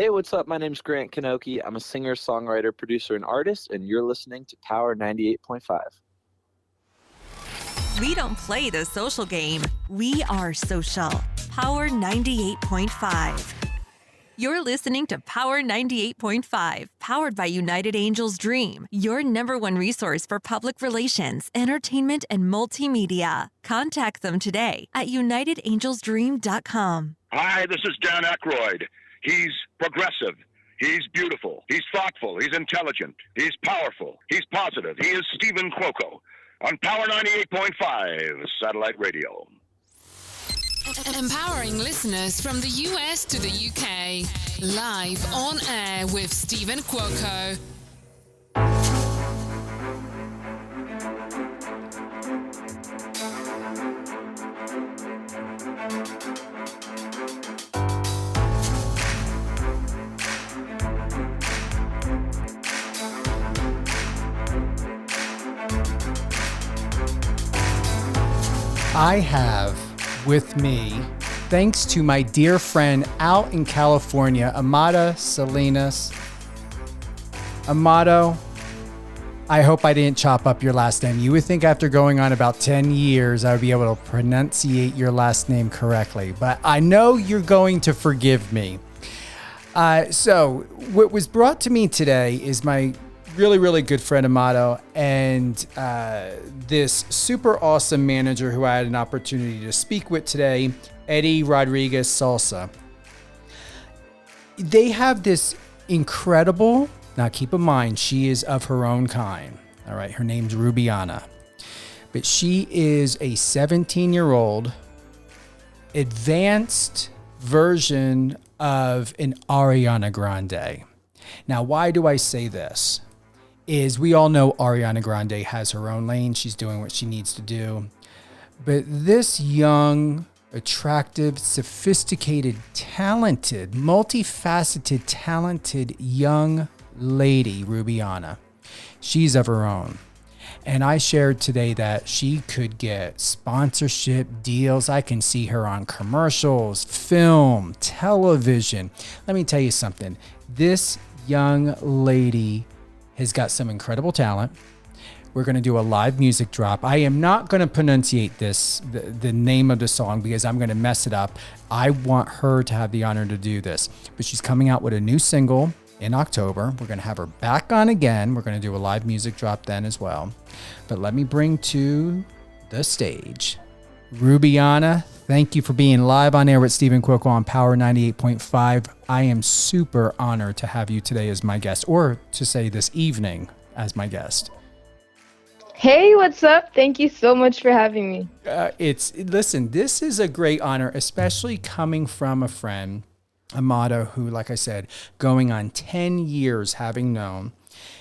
Hey, what's up? My name's Grant Kanoki. I'm a singer, songwriter, producer, and artist, and you're listening to Power 98.5. We don't play the social game. We are social. Power 98.5. You're listening to Power 98.5, powered by United Angels Dream, your number one resource for public relations, entertainment, and multimedia. Contact them today at unitedangelsdream.com. Hi, this is Dan Aykroyd. He's progressive. He's beautiful. He's thoughtful. He's intelligent. He's powerful. He's positive. He is Stephen Cuoco on Power 98.5 Satellite Radio. Empowering listeners from the US to the UK. Live on air with Stephen Cuoco. I have with me, thanks to my dear friend out in California, Amado Salinas. Amado, I hope I didn't chop up your last name. You would think after going on about 10 years, I would be able to pronunciate your last name correctly, but I know you're going to forgive me. So what was brought to me today is my really good friend Amado and this super awesome manager who I had an opportunity to speak with today, Eddie Rodriguez Salsa. They have this incredible, now keep in mind, she is of her own kind. All right, her name's Rubyana. But she is a 17-year-old advanced version of an Ariana Grande. Now, why do I say this? Is we all know Ariana Grande has her own lane. She's doing what she needs to do. But this young, attractive, sophisticated, talented, multifaceted, talented young lady, Rubyana, she's of her own. And I shared today that she could get sponsorship deals. I can see her on commercials, film, television. Let me tell you something. This young lady has got some incredible talent. We're going to do a live music drop. I am not going to pronunciate the name of the song because I'm going to mess it up. I want her to have the honor to do this. But she's coming out with a new single in October. We're going to have her back on again. We're going to do a live music drop then as well. But let me bring to the stage Rubyana. Thank you for being live on air with Stephen Cuoco on Power 98.5. I am super honored to have you today as my guest, or to say this evening as my guest. Hey, what's up? Thank you so much for having me. Listen, this is a great honor, especially coming from a friend, Amado, who, like I said, going on 10 years having known,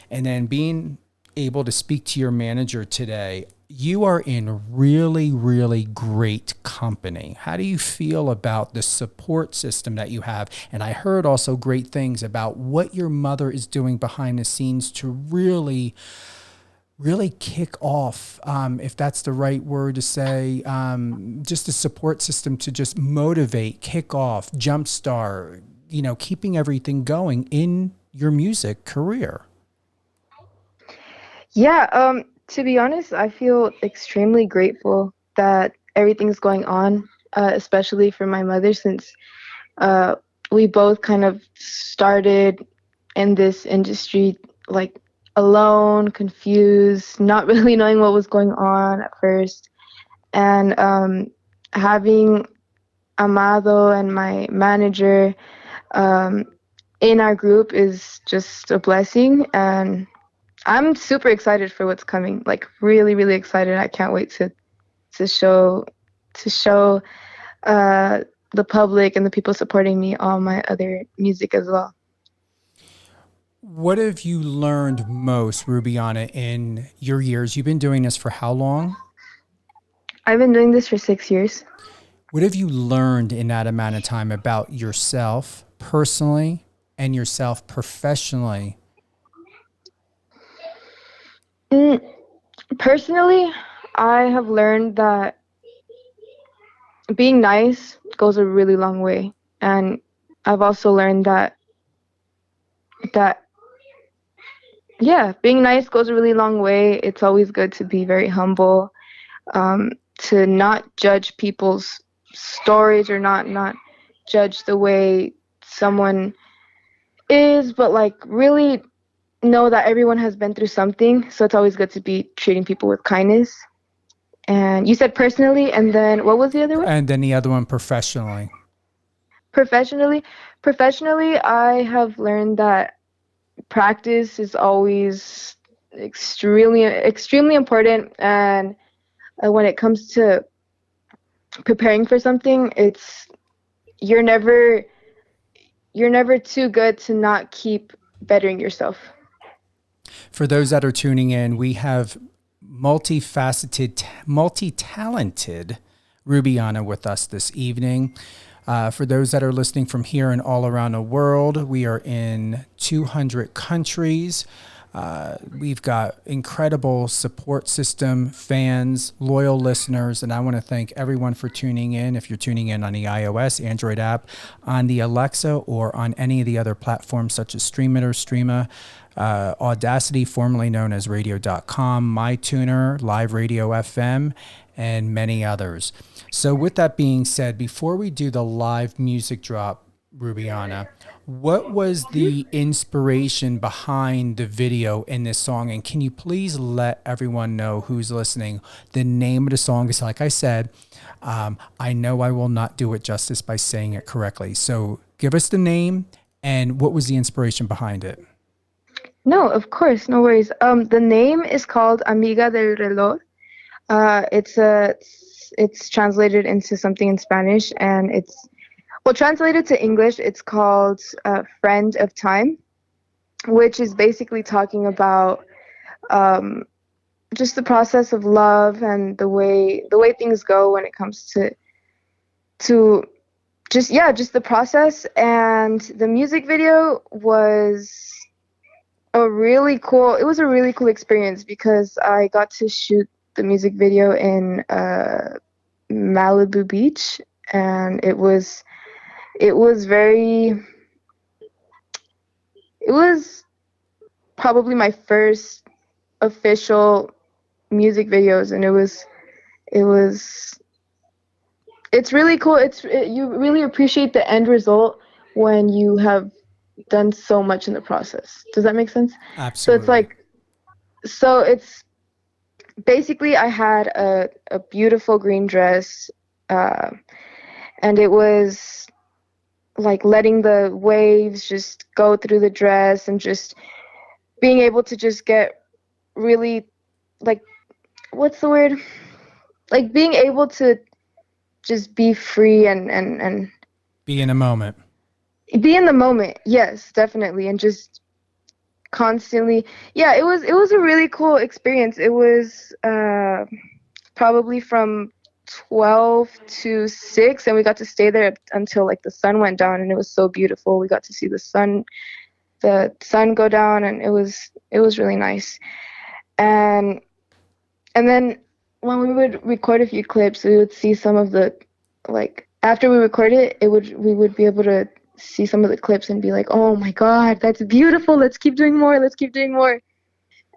and then being able to speak to your manager today. You are in really great company. How do you feel about the support system that you have? And I heard also great things about what your mother is doing behind the scenes to really kick off, if that's the right word to say, just a support system to just motivate, kick off, jumpstart, keeping everything going in your music career. Yeah, to be honest, I feel extremely grateful that everything's going on, especially for my mother, since we both kind of started in this industry like alone, confused, not really knowing what was going on at first. And having Amado and my manager in our group is just a blessing. And I'm super excited for what's coming, like really excited. I can't wait to show the public and the people supporting me all my other music as well. What have you learned most, Rubyana, in your years? You've been doing this for how long? I've been doing this for 6 years. What have you learned in that amount of time about yourself personally and yourself professionally? Personally, I have learned that being nice goes a really long way. And I've also learned that that, yeah, being nice goes a really long way. It's always good to be very humble, to not judge people's stories, or not judge the way someone is, but like really know that everyone has been through something. So it's always good to be treating people with kindness. And you said personally, and then what was the other one? And then the other one, professionally. Professionally, I have learned that practice is always extremely important. And when it comes to preparing for something, you're never too good to not keep bettering yourself. For those that are tuning in, we have multifaceted, multi-talented Rubyana with us this evening. For those that are listening from here and all around the world, we are in 200 countries. We've got incredible support system, fans, loyal listeners, and I want to thank everyone for tuning in. If you're tuning in on the iOS, Android app, on the Alexa, or on any of the other platforms such as Streamit or Streama, Audacity, formerly known as radio.com, MyTuner, Live Radio FM, and many others. So with that being said, before we do the live music drop, Rubyana, what was the inspiration behind the video in this song? And can you please let everyone know who's listening? The name of the song is, like I said, I know I will not do it justice by saying it correctly. So give us the name and what was the inspiration behind it? No, of course, no worries. The name is called Amiga del Reloj. It's translated into something in Spanish, and translated to English, it's called Friend of Time, which is basically talking about just the process of love and the way things go when it comes to just the process. And the music video was a really cool experience, because I got to shoot the music video in Malibu Beach, and it was probably my first official music videos, and it's really cool. You really appreciate the end result when you have done so much in the process. Does that make sense? Absolutely. So it's basically, I had a beautiful green dress, and it was like letting the waves just go through the dress, and just being able to just get really, like, what's the word? Like being able to just be free and be in a moment. Be in the moment. Yes, definitely. And just constantly, yeah, it was a really cool experience. It was probably from 12 to 6, and we got to stay there until like the sun went down, and it was so beautiful. We got to see the sun go down, and it was really nice. And then when we would record a few clips, we would see some of the, like, after we record it, we would be able to see some of the clips and be like, oh my God, that's beautiful. Let's keep doing more.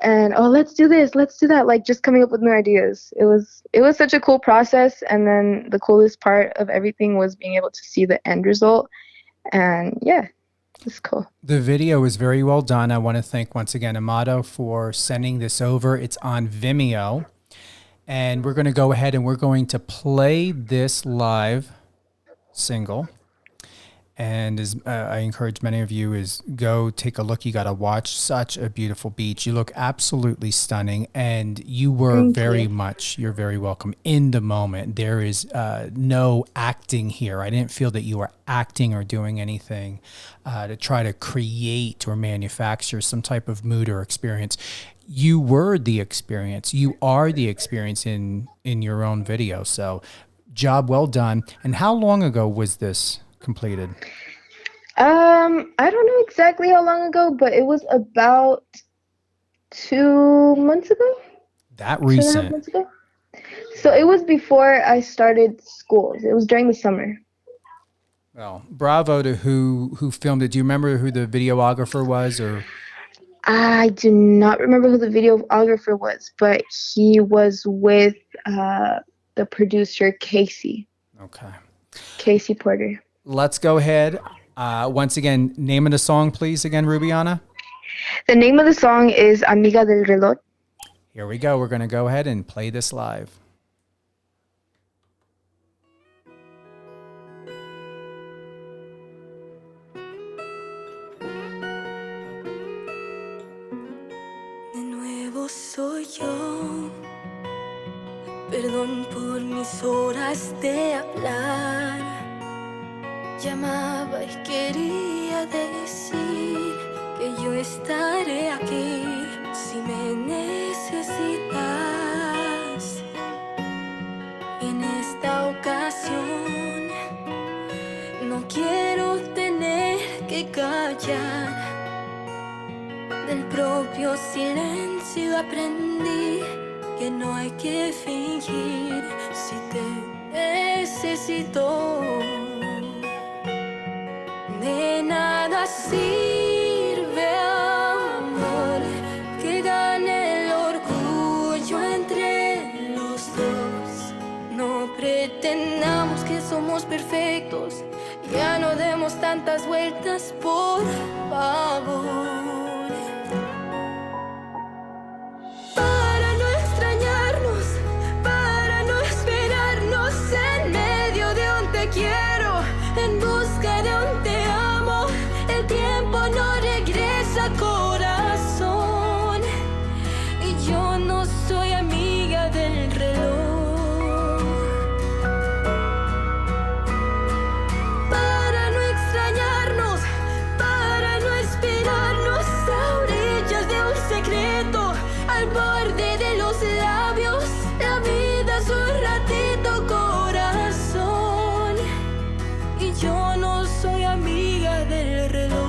And, oh, let's do this. Let's do that. Like, just coming up with new ideas. It was such a cool process. And then the coolest part of everything was being able to see the end result. And yeah, it's cool. The video is very well done. I want to thank once again Amato for sending this over. It's on Vimeo. And we're going to go ahead and we're going to play this live single. And as I encourage many of you, is go take a look. You got to watch such a beautiful beach. You look absolutely stunning. And you were you're very welcome in the moment. There is no acting here. I didn't feel that you were acting or doing anything to try to create or manufacture some type of mood or experience. You were the experience. You are the experience in your own video. So job well done. And how long ago was this completed? I don't know exactly how long ago, but it was about 2 months ago. That recent. 2.5 months ago. So it was before I started school. It was during the summer. Well, bravo to who filmed it. Do you remember who the videographer was, or? I do not remember who the videographer was, but he was with the producer Okay. Casey Porter. Let's go ahead. Once again, name of the song, please. Again, Rubyana. The name of the song is Amiga del Reloj. Here we go. We're going to go ahead and play this live. De nuevo soy yo. Perdón por mis horas de hablar. Llamaba y quería decir que yo estaré aquí si me necesitas. En esta ocasión no quiero tener que callar. Del propio silencio aprendí que no hay que fingir si te necesito. De nada sirve, amor, que gane el orgullo entre los dos. No pretendamos que somos perfectos, ya no demos tantas vueltas, por favor. Para no extrañarnos, para no esperarnos en medio de un te quiero, en busca de un te amo. El tiempo no regresa, corazón, y yo no soy amiga del reloj. Para no extrañarnos, para no esperarnos a orillas de un secreto, al borde de los labios, la vida es un ratito, corazón, y yo no soy amiga del reloj.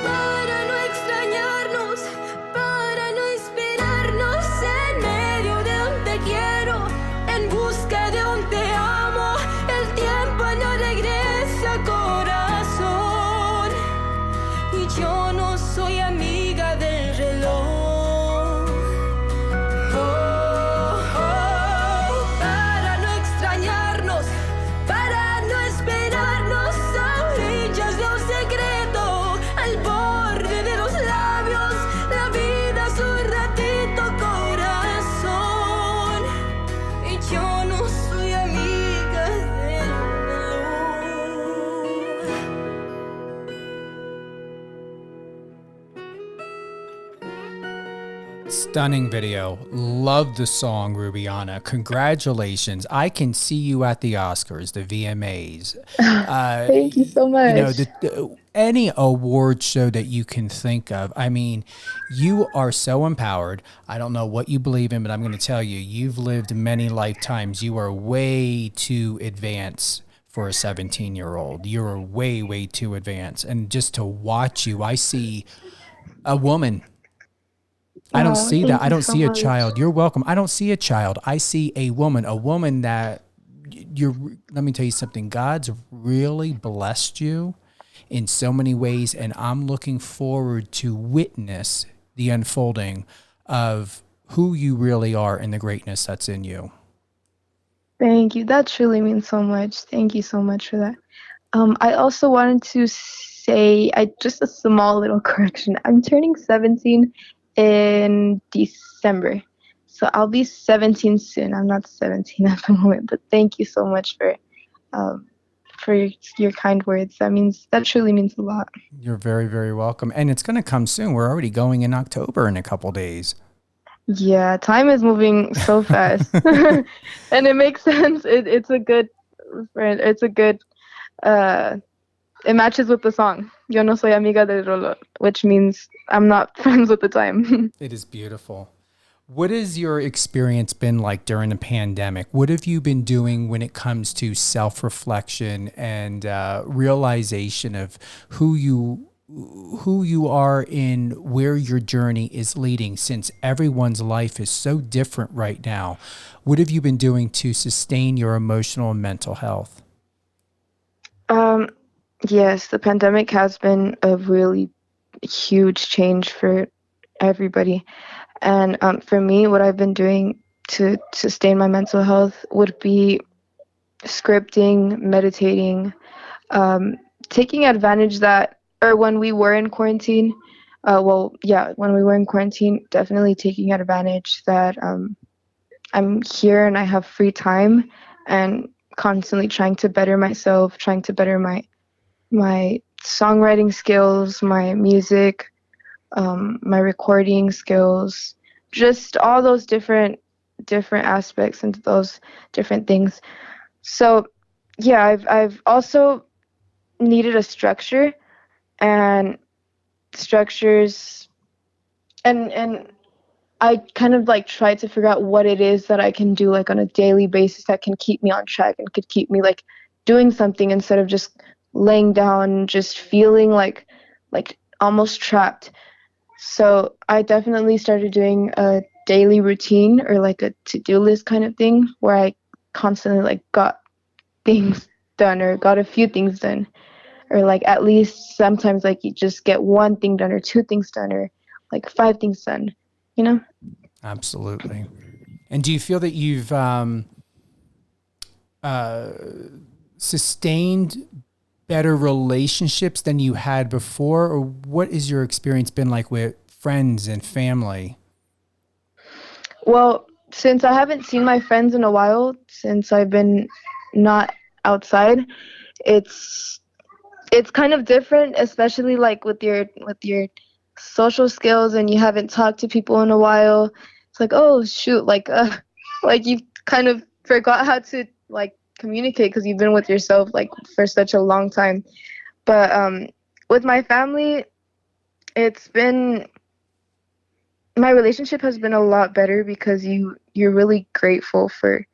Para no extrañarnos, para no esperarnos en medio de un te quiero, en busca de un te amo. El tiempo no regresa, corazón, y yo no soy amiga del reloj. Oh, oh, para no extrañarnos, para no esperarnos a orillas de un secreto, al borde de los labios, la vida es un ratito, corazón, y yo no soy amiga del reloj. Stunning video. Love the song, Rubyana. Congratulations. I can see you at the Oscars, the VMAs. Thank you so much. You know, any award show that you can think of. I mean, you are so empowered. I don't know what you believe in, but I'm going to tell you, you've lived many lifetimes. You are way too advanced for a 17-year-old. You're way, way too advanced. And just to watch you, I see a woman. I don't see that. I don't see a child. You're welcome. I don't see a child. I see a woman that let me tell you something. God's really blessed you in so many ways, and I'm looking forward to witness the unfolding of who you really are and the greatness that's in you. Thank you. That truly means so much. Thank you so much for that. I also wanted to say, just a small little correction. I'm turning 17 in December, so I'll be 17 soon. I'm not 17 at the moment, but thank you so much for your kind words. That truly means a lot. You're very, very welcome. And it's going to come soon. We're already going in October in a couple days. Yeah, time is moving so fast, and it makes sense. It's a good it matches with the song. Yo no soy amiga del dolor, which means I'm not friends with the time. It is beautiful. What has your experience been like during the pandemic? What have you been doing when it comes to self-reflection and realization of who you are and where your journey is leading, since everyone's life is so different right now? What have you been doing to sustain your emotional and mental health? Yes, the pandemic has been a really huge change for everybody. And for me, what I've been doing to sustain my mental health would be scripting, meditating, taking advantage that, or when we were in quarantine, when we were in quarantine, definitely taking advantage that I'm here and I have free time, and constantly trying to better myself, trying to better my songwriting skills, my music, my recording skills, just all those different aspects and those different things. So yeah, I've also needed a structure, and structures, and I kind of like try to figure out what it is that I can do like on a daily basis that can keep me on track and could keep me like doing something instead of just laying down, just feeling like almost trapped. So I definitely started doing a daily routine, or like a to-do list kind of thing, where I constantly like got things done, or got a few things done, or like at least sometimes like you just get one thing done or two things done, or like five things done, you know? Absolutely. And do you feel that you've sustained better relationships than you had before, or what is your experience been like with friends and family? Well, since I haven't seen my friends in a while, since I've been not outside, it's kind of different, especially like with your social skills, and you haven't talked to people in a while. It's like, oh shoot, like like you kind of forgot how to like communicate because you've been with yourself like for such a long time. But with my family, it's been my relationship has been a lot better, because you're really grateful for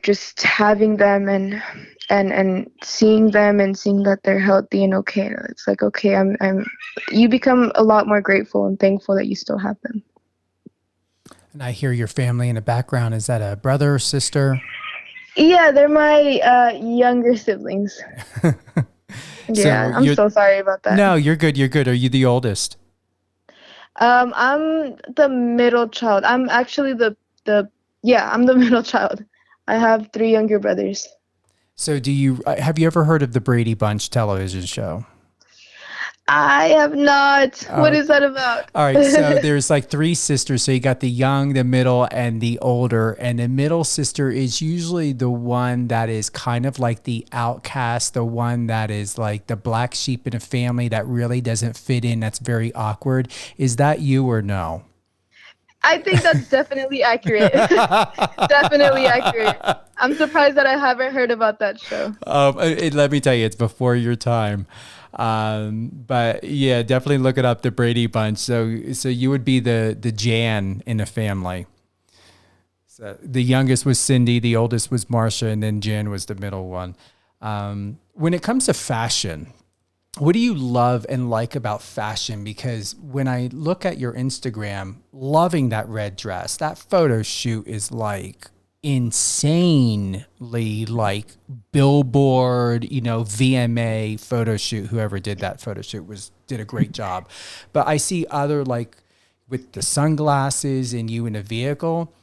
just having them, and seeing them, and seeing that they're healthy and okay. And it's like, okay, I'm you become a lot more grateful and thankful that you still have them. And I hear your family in the background. Is that a brother or sister? Yeah, they're my younger siblings. Yeah, I'm so sorry about that. No, you're good. You're good. Are you the oldest? I'm the middle child. I'm actually I'm the middle child. I have three younger brothers. So have you ever heard of the Brady Bunch television show? I have not. What is that about? All right. So there's like three sisters. So you got the young, the middle, and the older. And the middle sister is usually the one that is kind of like the outcast, the one that is like the black sheep in a family that really doesn't fit in. That's very awkward. Is that you or no? I think that's definitely accurate. Definitely accurate. I'm surprised that I haven't heard about that show. Let me tell you, it's before your time. But yeah, definitely look it up, the Brady Bunch. So you would be the Jan in the family. So the youngest was Cindy, the oldest was Marsha, and then Jan was the middle one. When it comes to fashion, what do you love and like about fashion? Because when I look at your Instagram, loving that red dress, that photo shoot is like insanely like Billboard, VMA photo shoot. Whoever did that photo shoot did a great job. But I see other like with the sunglasses and you in a vehicle.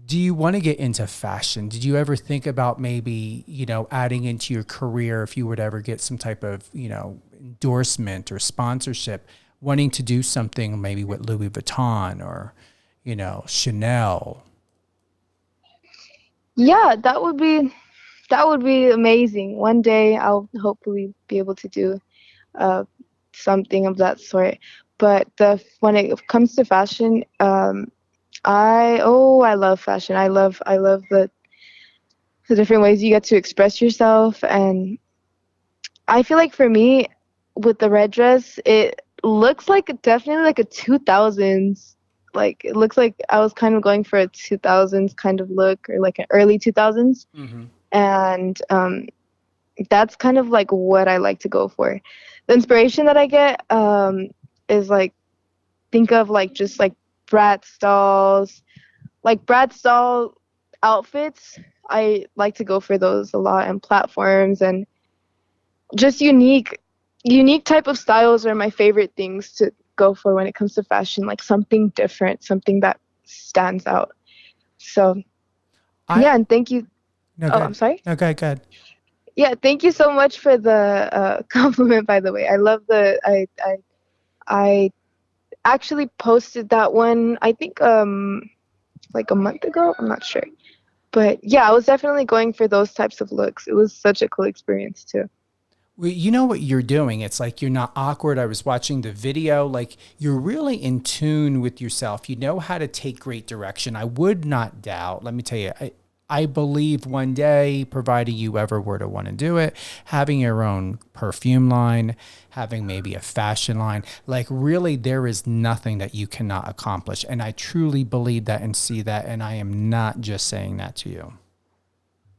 Do you want to get into fashion? Did you ever think about maybe, adding into your career, if you would ever get some type of, endorsement or sponsorship, wanting to do something maybe with Louis Vuitton or, Chanel? Yeah, that would be amazing. One day I'll hopefully be able to do something of that sort. But when it comes to fashion, I love fashion. I love the different ways you get to express yourself, and I feel like for me, with the red dress, it looks like definitely like a 2000s. Like it looks like I was kind of going for a 2000s kind of look, or like an early 2000s, Mm-hmm. and that's kind of like what I like to go for. The inspiration that I get is like, think of like just like Bratz dolls, like Bratz doll outfits. I like to go for those a lot, and platforms, and just unique type of styles are my favorite things to go for when it comes to fashion, like something different, something that stands out. So yeah, and thank you. No, Oh, good. I'm sorry. No, good. Yeah, thank you so much for the compliment, by the way. I love I actually posted that one, I think like a month ago, I'm not sure. But yeah, I was definitely going for those types of looks. It was such a cool experience too. Well, you know what you're doing. It's like you're not awkward. I was watching the video. Like you're really in tune with yourself. You know how to take great direction. I would not doubt. Let me tell you, I believe one day, providing you ever were to want to do it, having your own perfume line, having maybe a fashion line, like really there is nothing that you cannot accomplish. And I truly believe that and see that. And I am not just saying that to you.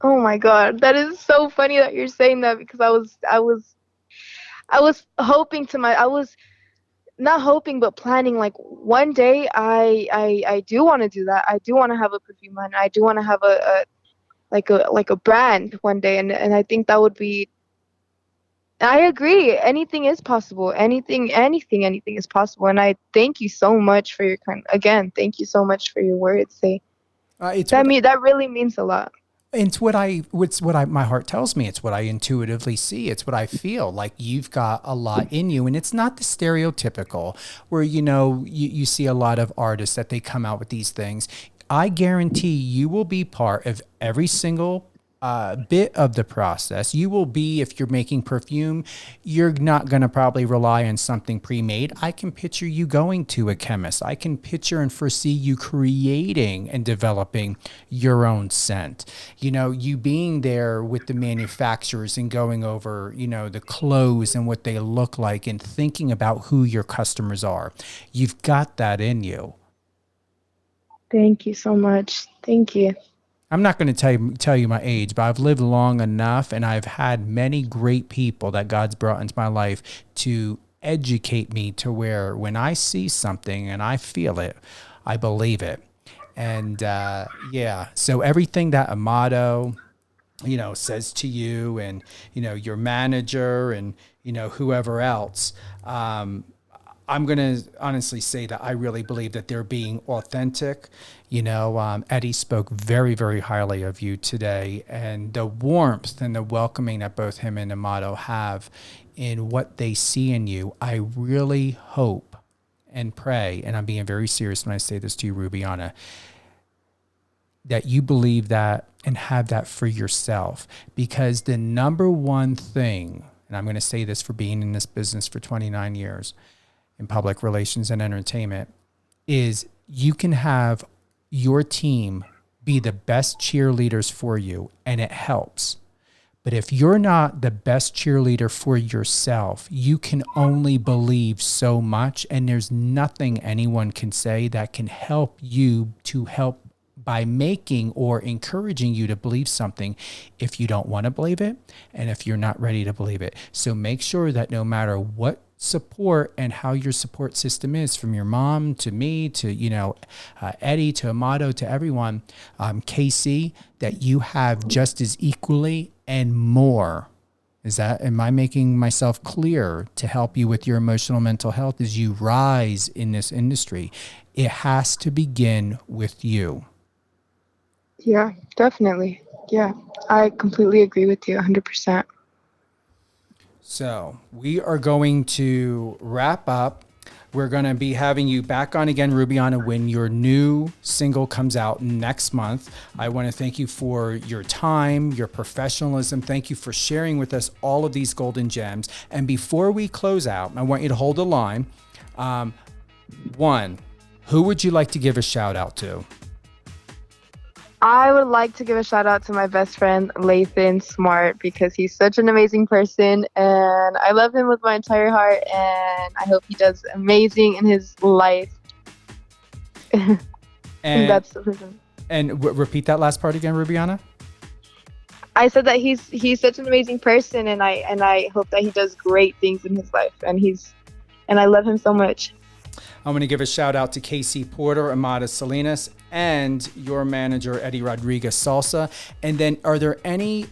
Oh my God, that is so funny that you're saying that, because I was hoping to my I was not hoping but planning, like one day I do want to do that. I do want to have a perfume line. I do want to have a brand one day, and I think that would be. I agree. Anything is possible. Anything is possible. And I thank you so much for your thank you so much for your words. That really means a lot. It's my heart tells me. It's what I intuitively see. It's what I feel. Like you've got a lot in you, and it's not the stereotypical where, you see a lot of artists that they come out with these things. I guarantee you will be part of every single bit of the process. You will be, if you're making perfume, you're not going to probably rely on something pre-made. I can picture you going to a chemist. I can picture and foresee you creating and developing your own scent. You being there with the manufacturers and going over, the clothes and what they look like and thinking about who your customers are. You've got that in you. Thank you so much. Thank you. I'm not going to tell you my age, but I've lived long enough, and I've had many great people that God's brought into my life to educate me to where when I see something and I feel it, I believe it. And so everything that Amato, says to you, and, your manager and, whoever else, I'm going to honestly say that I really believe that they're being authentic. Eddie spoke very, very highly of you today, and the warmth and the welcoming that both him and Amato have in what they see in you. I really hope and pray, and I'm being very serious when I say this to you, Rubyana, that you believe that and have that for yourself, because the number one thing, and I'm going to say this for being in this business for 29 years, in public relations and entertainment, is you can have your team be the best cheerleaders for you, and it helps. But if you're not the best cheerleader for yourself, you can only believe so much, and there's nothing anyone can say that can help you to help by making or encouraging you to believe something if you don't want to believe it and if you're not ready to believe it. So make sure that no matter what support and how your support system is, from your mom to me to Eddie to Amato to everyone, Casey, that you have just as equally and more. Am I making myself clear to help you with your emotional mental health as you rise in this industry? It has to begin with you. Yeah, definitely. Yeah, I completely agree with you 100%. So we are going to wrap up. We're going to be having you back on again, Rubyana, when your new single comes out next month. I want to thank you for your time, your professionalism. Thank you for sharing with us all of these golden gems. And before we close out, I want you to hold the line. One, who would you like to give a shout out to? I would like to give a shout out to my best friend, Lathan Smart, because he's such an amazing person and I love him with my entire heart and I hope he does amazing in his life. And that's the person. And repeat that last part again, Rubyana. I said that he's such an amazing person and I hope that he does great things in his life and I love him so much. I'm going to give a shout out to Casey Porter, Amada Salinas, and your manager, Eddie Rodriguez Salsa. And then are there any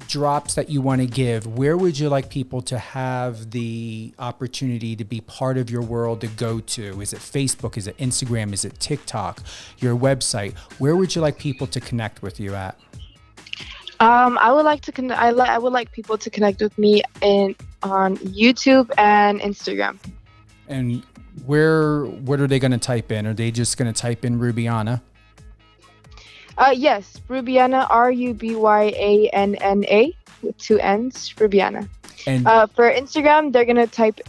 drops that you want to give? Where would you like people to have the opportunity to be part of your world to go to? Is it Facebook? Is it Instagram? Is it TikTok? Your website? Where would you like people to connect with you at? I would like to I would like people to connect with me on YouTube and Instagram. And what are they going to type in? Are they just going to type in Rubyana? Yes, Rubyana, Rubyana with 2 N's, Rubyana. And for Instagram, they're gonna type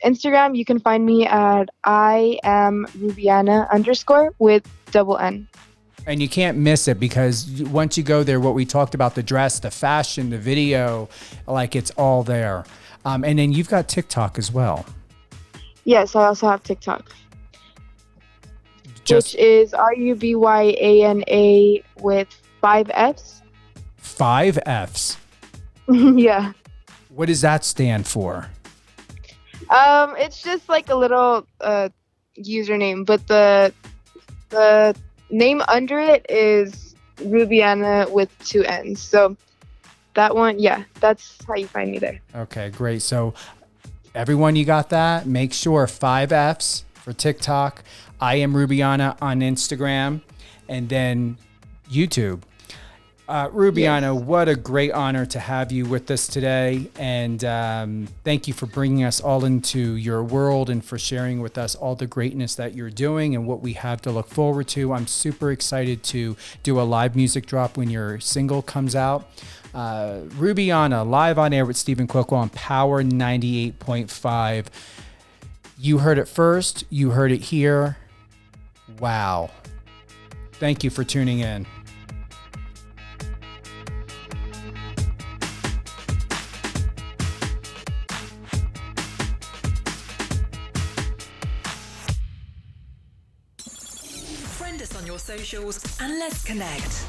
Instagram. You can find me at I am Rubyana _ with double N. And you can't miss it because once you go there, what we talked about, the dress, the fashion, the video, like it's all there. And then you've got TikTok as well. Yes, I also have TikTok. Which is Rubyana with 5 Fs. 5 Fs? Yeah. What does that stand for? It's just like a little username, but the name under it is Rubyana with 2 N's. So that one, yeah, that's how you find me there. Okay, great. So everyone, you got that? Make sure 5 Fs for TikTok. I am Rubyana on Instagram, and then YouTube. Rubyana, yes. What a great honor to have you with us today. And thank you for bringing us all into your world and for sharing with us all the greatness that you're doing and what we have to look forward to. I'm super excited to do a live music drop when your single comes out. Rubyana, live on air with Stephen Cuoco on Power 98.5. You heard it first. You heard it here. Wow. Thank you for tuning in. Friend us on your socials and let's connect.